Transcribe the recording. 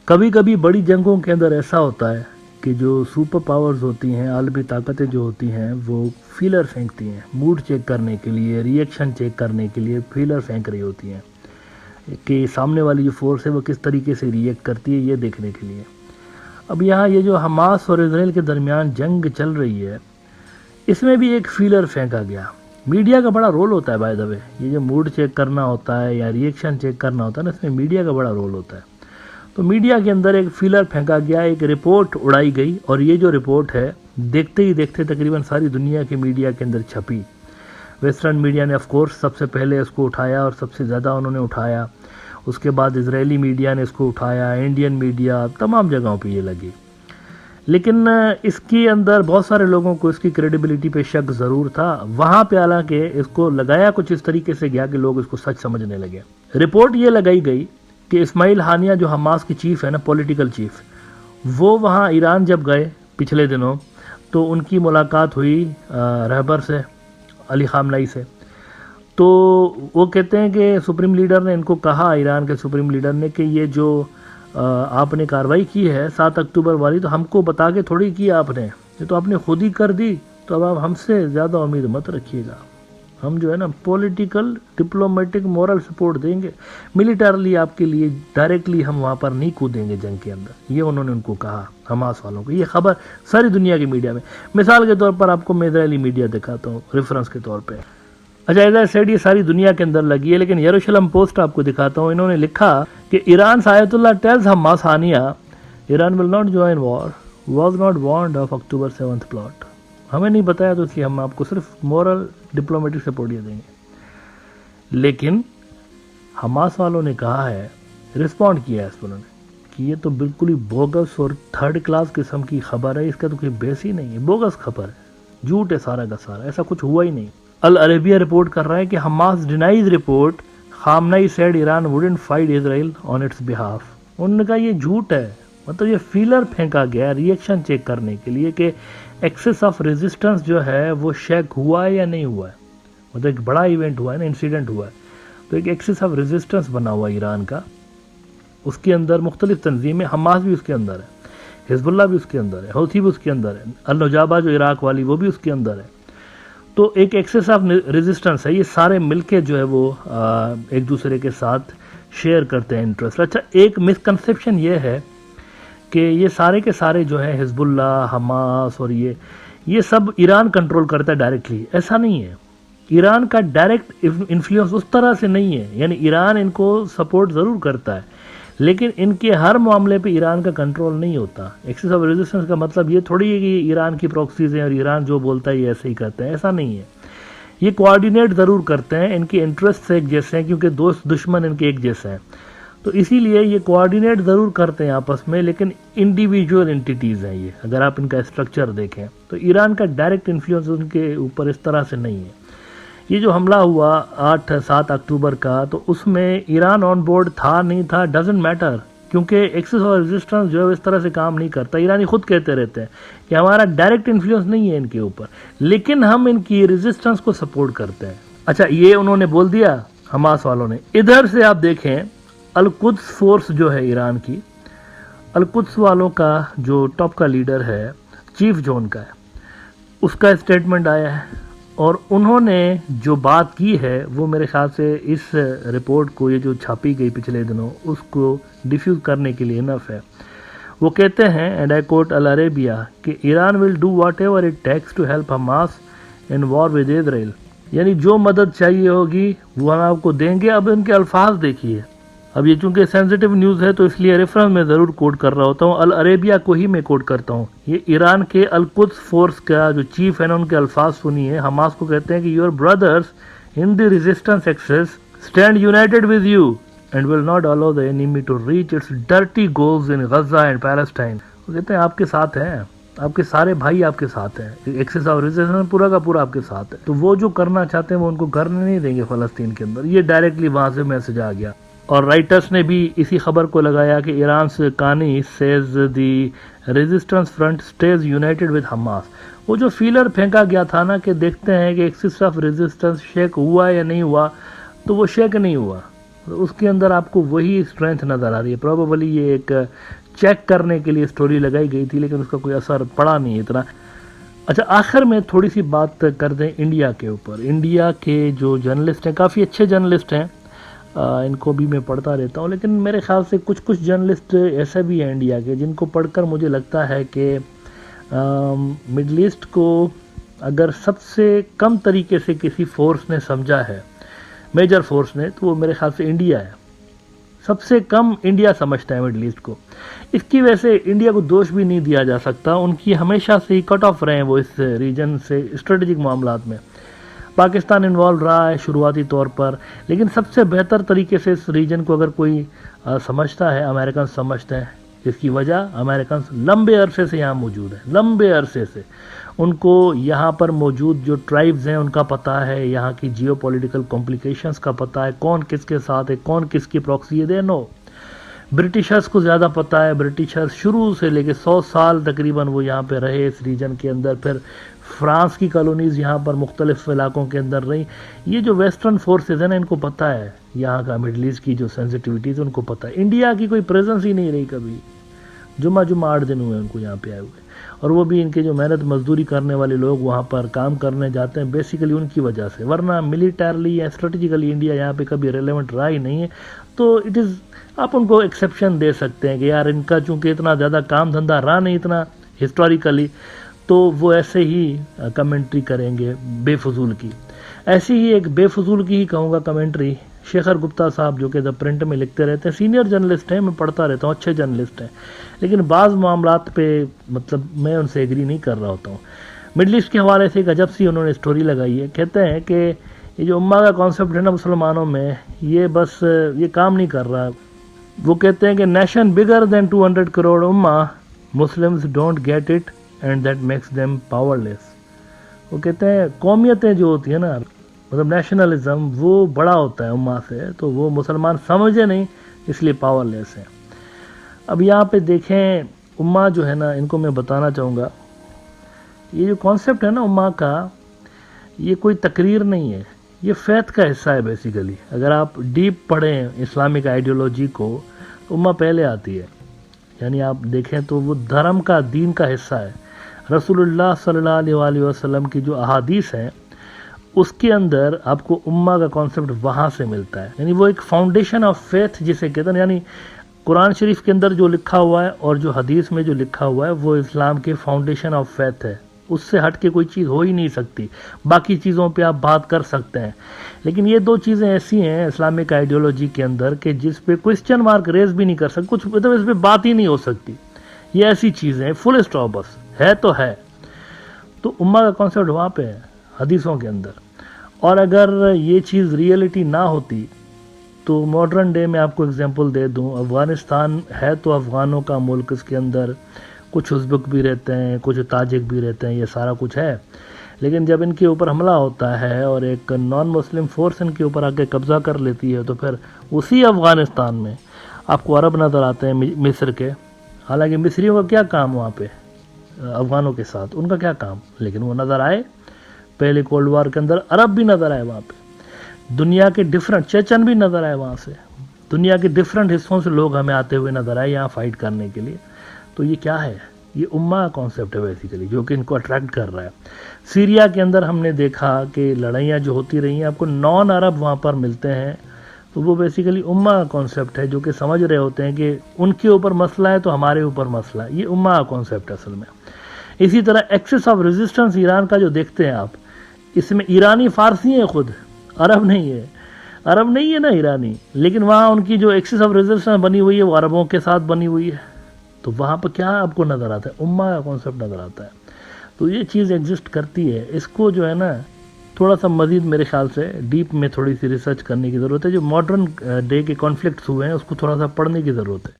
कभी कभी बड़ी जंगों के अंदर ऐसा होता है कि जो सुपर पावर्स होती हैं, आलमी ताकतें जो होती हैं, वो फीलर फेंकती हैं मूड चेक करने के लिए, रिएक्शन चेक करने के लिए फीलर फेंक रही होती हैं कि सामने वाली जो फोर्स है वो किस तरीके से रिएक्ट करती है, ये देखने के लिए। अब यहाँ ये जो हमास और इसराइल के दरमियान जंग चल रही है, इसमें भी एक फीलर फेंका गया। मीडिया का बड़ा रोल होता है बाय द वे, ये जो मूड चेक करना होता है या रिएक्शन चेक करना होता है ना, इसमें मीडिया का बड़ा रोल होता है। तो मीडिया के अंदर एक फीलर फेंका गया, एक रिपोर्ट उड़ाई गई, और ये जो रिपोर्ट है देखते ही देखते तकरीबन सारी दुनिया के मीडिया के अंदर छपी। वेस्टर्न मीडिया ने ऑफ कोर्स सबसे पहले इसको उठाया और सबसे ज़्यादा उन्होंने उठाया। उसके बाद इजरायली मीडिया ने इसको उठाया, इंडियन मीडिया, तमाम जगहों पे ये लगी। लेकिन इसके अंदर बहुत सारे लोगों को इसकी क्रेडिबिलिटी पे शक ज़रूर था। वहाँ पे हालांकि इसको लगाया कुछ इस तरीके से गया कि लोग इसको सच समझने लगे। रिपोर्ट ये लगाई गई कि इस्माइल हानिया जो हमास की चीफ है ना, पॉलिटिकल चीफ, वो वहाँ ईरान जब गए पिछले दिनों, तो उनकी मुलाकात हुई रहबर से, अली खामनई से। तो वो कहते हैं कि सुप्रीम लीडर ने इनको कहा, ईरान के सुप्रीम लीडर ने, कि ये जो आपने कार्रवाई की है 7 अक्टूबर वाली, तो हमको बता के थोड़ी की आपने, ये तो आपने खुद ही कर दी। तो अब आप हमसे ज़्यादा उम्मीद मत रखिएगा, हम जो है ना पॉलिटिकल, डिप्लोमेटिक, मोरल सपोर्ट देंगे, मिलिटरली आपके लिए डायरेक्टली हम वहाँ पर नहीं कूदेंगे जंग के अंदर। ये उन्होंने उनको कहा हमास वालों को। ये खबर सारी दुनिया की मीडिया में, मिसाल के तौर पर आपको मैं इजरायली मीडिया दिखाता हूँ रेफरेंस के तौर पर। अच्छा, एज सेड ये सारी दुनिया के अंदर लगी है, लेकिन यरूशलेम पोस्ट आपको दिखाता हूँ। इन्होंने लिखा कि Iran ayatollah tells Hamas Haniyeh Iran will not join war, was not warned of October 7th plot. हमें नहीं बताया तो इसलिए हम आपको सिर्फ मोरल डिप्लोमेटिक सपोर्ट ये देंगे। लेकिन हमास वालों ने कहा है, रिस्पॉन्ड किया है इस पर उन्होंने, कि ये तो बिल्कुल ही बोगस और थर्ड क्लास किस्म की खबर है, इसका तो कोई बेस ही नहीं है, बोगस खबर है, झूठ है सारा का सारा, ऐसा कुछ हुआ ही नहीं। अल अरेबिया रिपोर्ट कर रहा है कि Hamas denies report खामनई said Iran wouldn't fight Israel on it's behalf. उन्होंने कहा ये झूठ है, मतलब ये फीलर फेंका गया रिएक्शन चेक करने के लिए कि एक्सेस ऑफ रेजिस्टेंस जो है वो शेक हुआ है या नहीं हुआ है। मतलब एक बड़ा इवेंट हुआ है ना, इंसिडेंट हुआ है, तो एक एक्सेस ऑफ रेजिस्टेंस बना हुआ ईरान का, उसके अंदर मुख्तलिफ तंजीमें, हमास भी उसके अंदर है, हिजबुल्ला भी उसके अंदर है, हौथी भी उसके अंदर है, अल नुजाबा जो इराक वाली वो भी उसके अंदर है। तो एक एक्सेस ऑफ रेजिस्टेंस है, ये सारे मिलके जो है वो एक दूसरे के साथ शेयर करते हैं इंटरेस्ट। अच्छा, एक मिसकंसेप्शन ये है कि ये सारे के सारे जो है हिजबुल्ला, हमास और ये सब ईरान कंट्रोल करता है डायरेक्टली, ऐसा नहीं है। ईरान का डायरेक्ट इन्फ्लुएंस उस तरह से नहीं है, यानी ईरान इनको सपोर्ट ज़रूर करता है, लेकिन इनके हर मामले पे ईरान का कंट्रोल नहीं होता। एक्सेस ऑफ रेजिस्टेंस का मतलब ये थोड़ी है कि ईरान की प्रॉक्सीज हैं और ईरान जो बोलता है ये ऐसे ही करते हैं, ऐसा नहीं है। ये कोऑर्डिनेट ज़रूर करते हैं, इनके इंटरेस्ट एक जैसे हैं, क्योंकि दोस्त दुश्मन इनके एक जैसे हैं, तो इसीलिए ये कोऑर्डिनेट ज़रूर करते हैं आपस में, लेकिन इंडिविजुअल एंटिटीज़ हैं ये। अगर आप इनका स्ट्रक्चर देखें तो ईरान का डायरेक्ट इन्फ्लुएंस उनके ऊपर इस तरह से नहीं है। ये जो हमला हुआ 8-7 अक्टूबर का, तो उसमें ईरान ऑन बोर्ड था नहीं था, डजेंट मैटर, क्योंकि एक्सेस और रेजिस्टेंस जो है इस तरह से काम नहीं करता। ईरानी खुद कहते रहते हैं कि हमारा डायरेक्ट इन्फ्लुएंस नहीं है इनके ऊपर, लेकिन हम इनकी रेजिस्टेंस को सपोर्ट करते हैं। अच्छा, ये उन्होंने बोल दिया हमास वालों ने। इधर से आप देखें, अल कुद्स फोर्स जो है ईरान की, अल कुद्स वालों का जो टॉप का लीडर है, चीफ जो उनका है, उसका स्टेटमेंट आया है, और उन्होंने जो बात की है वो मेरे ख्याल से इस रिपोर्ट को, ये जो छापी गई पिछले दिनों, उसको डिफ्यूज़ करने के लिए इनफ है। वो कहते हैं, and I quote Al Arabiya, कि Iran will do whatever it takes to help Hamas in war with Israel, यानी जो मदद चाहिए होगी वो हम आपको देंगे। अब इनके अल्फाज देखिए, अब ये चूंकि सेंसिटिव न्यूज़ है तो इसलिए रेफरेंस में ज़रूर कोट कर रहा होता हूँ, अल अरेबिया को ही मैं कोट करता हूँ। ये ईरान के अल कुद्स फोर्स का जो चीफ है ना, उनके अल्फाज सुनिए। हमास को कहते हैं कि your brothers in the resistance axis stand united with you and will not allow the enemy to reach its dirty goals in Gaza and Palestine. वो कहते हैं आपके साथ हैं, आपके सारे भाई आपके साथ हैं, एक्सेस ऑफ रेजिस्टेंस पूरा का पूरा आपके साथ है, तो वो जो करना चाहते हैं वो उनको करने नहीं देंगे फ़लस्तीन के अंदर। ये डायरेक्टली वहाँ से मैसेज आ गया। और राइटर्स ने भी इसी खबर को लगाया कि ईरान से कानी says the resistance front stage United with Hamas. वो जो फीलर फेंका गया था ना कि देखते हैं कि एक्सिस ऑफ रेजिस्टेंस शेक हुआ या नहीं हुआ, तो वो शेक नहीं हुआ। तो उसके अंदर आपको वही स्ट्रेंथ नज़र आ रही है। प्रोबेबली ये एक चेक करने के लिए स्टोरी लगाई गई थी, लेकिन उसका कोई असर पड़ा नहीं इतना। अच्छा, आखिर में थोड़ी सी बात कर दें इंडिया के ऊपर। इंडिया के जो जर्नलिस्ट हैं, काफ़ी अच्छे जर्नलिस्ट हैं, इनको भी मैं पढ़ता रहता हूँ, लेकिन मेरे ख्याल से कुछ कुछ जर्नलिस्ट ऐसे भी हैं इंडिया के जिनको पढ़कर मुझे लगता है कि मिडल ईस्ट को अगर सबसे कम तरीके से किसी फोर्स ने समझा है, मेजर फोर्स ने, तो वो मेरे ख्याल से इंडिया है। सबसे कम इंडिया समझता है मिडल ईस्ट को। इसकी वजह से इंडिया को दोष भी नहीं दिया जा सकता, उनकी हमेशा से ही कट ऑफ रहे हैं वो इस रीजन से स्ट्रेटेजिक मामलात में। पाकिस्तान इन्वॉल्व रहा है शुरुआती तौर पर, लेकिन सबसे बेहतर तरीके से इस रीजन को अगर कोई समझता है, अमेरिकन समझते हैं। इसकी वजह अमेरिकन लंबे अरसे से यहाँ मौजूद है, लंबे अरसे से उनको यहाँ पर मौजूद जो ट्राइब्स हैं उनका पता है, यहाँ की जियोपॉलिटिकल कॉम्प्लिकेशंस का पता है, कौन किसके साथ है, कौन किसकी प्रॉक्सी है। दे नो ब्रिटिशर्स को ज़्यादा पता है। ब्रिटिशर्स शुरू से लेके 100 साल तकरीबन वो यहाँ पे रहे इस रीजन के अंदर। फिर फ्रांस की कॉलोनीज़ यहाँ पर मुख्तलिफ इलाकों के अंदर रही। ये जो वेस्टर्न फोर्सेज है ना, इनको पता है यहाँ का मिडल ईस्ट की जो सेंसिटिविटीज़ उनको पता है। इंडिया की कोई प्रेजेंस ही नहीं रही कभी। जुम्मा 8 दिन हुए उनको यहाँ पे आए हुए, और वो भी इनके जो मेहनत मजदूरी करने वाले लोग वहाँ पर काम करने जाते हैं बेसिकली उनकी वजह से, वरना मिलिटरली या स्ट्रेटेजिकली इंडिया यहाँ पे कभी रेलेवेंट रहा ही नहीं है। तो इट इज़, आप उनको एक्सेप्शन दे सकते हैं कि यार इनका चूँकि इतना ज़्यादा काम धंधा रहा नहीं इतना हिस्टोरिकली, तो वो ऐसे ही कमेंट्री करेंगे बेफजूल की। ऐसी ही एक बेफजूल की ही कहूँगा कमेंट्री शेखर गुप्ता साहब, जो कि द प्रिंट में लिखते रहते हैं, सीनियर जर्नलिस्ट हैं, मैं पढ़ता रहता हूँ, अच्छे जर्नलिस्ट हैं, लेकिन बाज़ मामलात पे मतलब मैं उनसे एग्री नहीं कर रहा होता हूँ। मिडल ईस्ट के हवाले से एक अजब सी उन्होंने स्टोरी लगाई है। कहते हैं कि ये जो उम्मा का कॉन्सेप्ट है ना मुसलमानों में, ये बस ये काम नहीं कर रहा। वो कहते हैं कि nation bigger than 200 crore Umma, Muslims don't get it and that makes them powerless. वो कहते हैं कौमियतें जो होती है ना, मतलब नेशनलिज्म, वो बड़ा होता है उम्मा से, तो वो मुसलमान समझे नहीं, इसलिए पावरलेस है। अब यहाँ पे देखें उम्मा जो है ना, इनको मैं बताना चाहूँगा, ये जो कॉन्सेप्ट है ना उम्मा का, ये कोई तकरीर नहीं है, ये फ़ैथ का हिस्सा है बेसिकली। अगर आप डीप पढ़ें इस्लामिक आइडियोलॉजी को, तो उम्मा पहले आती है। यानी आप देखें तो वो धर्म का, दीन का हिस्सा है। रसूलुल्लाह सल्लल्लाहु अलैहि वसल्लम की जो अहादीस हैं उसके अंदर आपको उम्मा का कॉन्सेप्ट वहाँ से मिलता है। यानी वो एक फाउंडेशन ऑफ फेथ जिसे कहते हैं, यानी कुरान शरीफ के अंदर जो लिखा हुआ है और जो हदीस में जो लिखा हुआ है वो इस्लाम के फाउंडेशन ऑफ फेथ है। उससे हट के कोई चीज़ हो ही नहीं सकती। बाकी चीज़ों पे आप बात कर सकते हैं, लेकिन ये दो चीज़ें ऐसी हैं इस्लामिक आइडियोलॉजी के अंदर कि जिस पे क्वेश्चन मार्क रेज भी नहीं कर सकते, कुछ मतलब इस पर बात ही नहीं हो सकती। ये ऐसी चीज़ें हैं, फुल स्टॉप, बस है तो है। तो उम्मा का कॉन्सेप्ट वहाँ पे है हदीसों के अंदर। और अगर ये चीज़ रियलिटी ना होती तो मॉडर्न डे में आपको एग्जांपल दे दूं, अफ़गानिस्तान है तो अफ़गानों का मुल्क, इसके अंदर कुछ उज़्बेक भी रहते हैं, कुछ ताजिक भी रहते हैं, ये सारा कुछ है। लेकिन जब इनके ऊपर हमला होता है और एक नॉन मुस्लिम फोर्स इनके ऊपर आके कब्ज़ा कर लेती है, तो फिर उसी अफ़गानिस्तान में आपको अरब नज़र आते हैं, मिस्र के। हालांकि मिस्रियों का क्या काम वहाँ पे अफ़गानों के साथ, उनका क्या काम, लेकिन वो नज़र आए। पहले कोल्ड वार के अंदर अरब भी नज़र आए वहाँ पे, दुनिया के डिफरेंट, चेचन भी नज़र आए वहाँ से, दुनिया के डिफरेंट हिस्सों से लोग हमें आते हुए नज़र आए यहाँ फाइट करने के लिए। तो ये क्या है, ये उम्मा का कॉन्सेप्ट है बेसिकली, जो कि इनको अट्रैक्ट कर रहा है। सीरिया के अंदर हमने देखा कि लड़ाइयाँ जो होती रही हैं, आपको नॉन अरब वहाँ पर मिलते हैं, तो वो बेसिकली उम्मा का कॉन्सेप्ट है, जो कि समझ रहे होते हैं कि उनके ऊपर मसला है तो हमारे ऊपर मसला है। ये उम्मा का कॉन्सेप्ट है असल में। इसी तरह एक्सेस ऑफ रेजिस्टेंस ईरान का जो देखते हैं आप, इसमें ईरानी फारसी हैं खुद, अरब नहीं है, अरब नहीं है ना ईरानी, लेकिन वहाँ उनकी जो एक्सेस ऑफ रेजिस्टेंस बनी हुई है वो अरबों के साथ बनी हुई है। तो वहाँ पर क्या आपको नज़र आता है, उम्मा का कॉन्सेप्ट नज़र आता है। तो ये चीज़ एग्जिस्ट करती है। इसको जो है ना थोड़ा सा मज़ीद मेरे ख्याल से डीप में थोड़ी सी रिसर्च करने की ज़रूरत है। जो मॉडर्न डे के कॉन्फ्लिक्ट्स हुए हैं उसको थोड़ा सा पढ़ने की ज़रूरत है।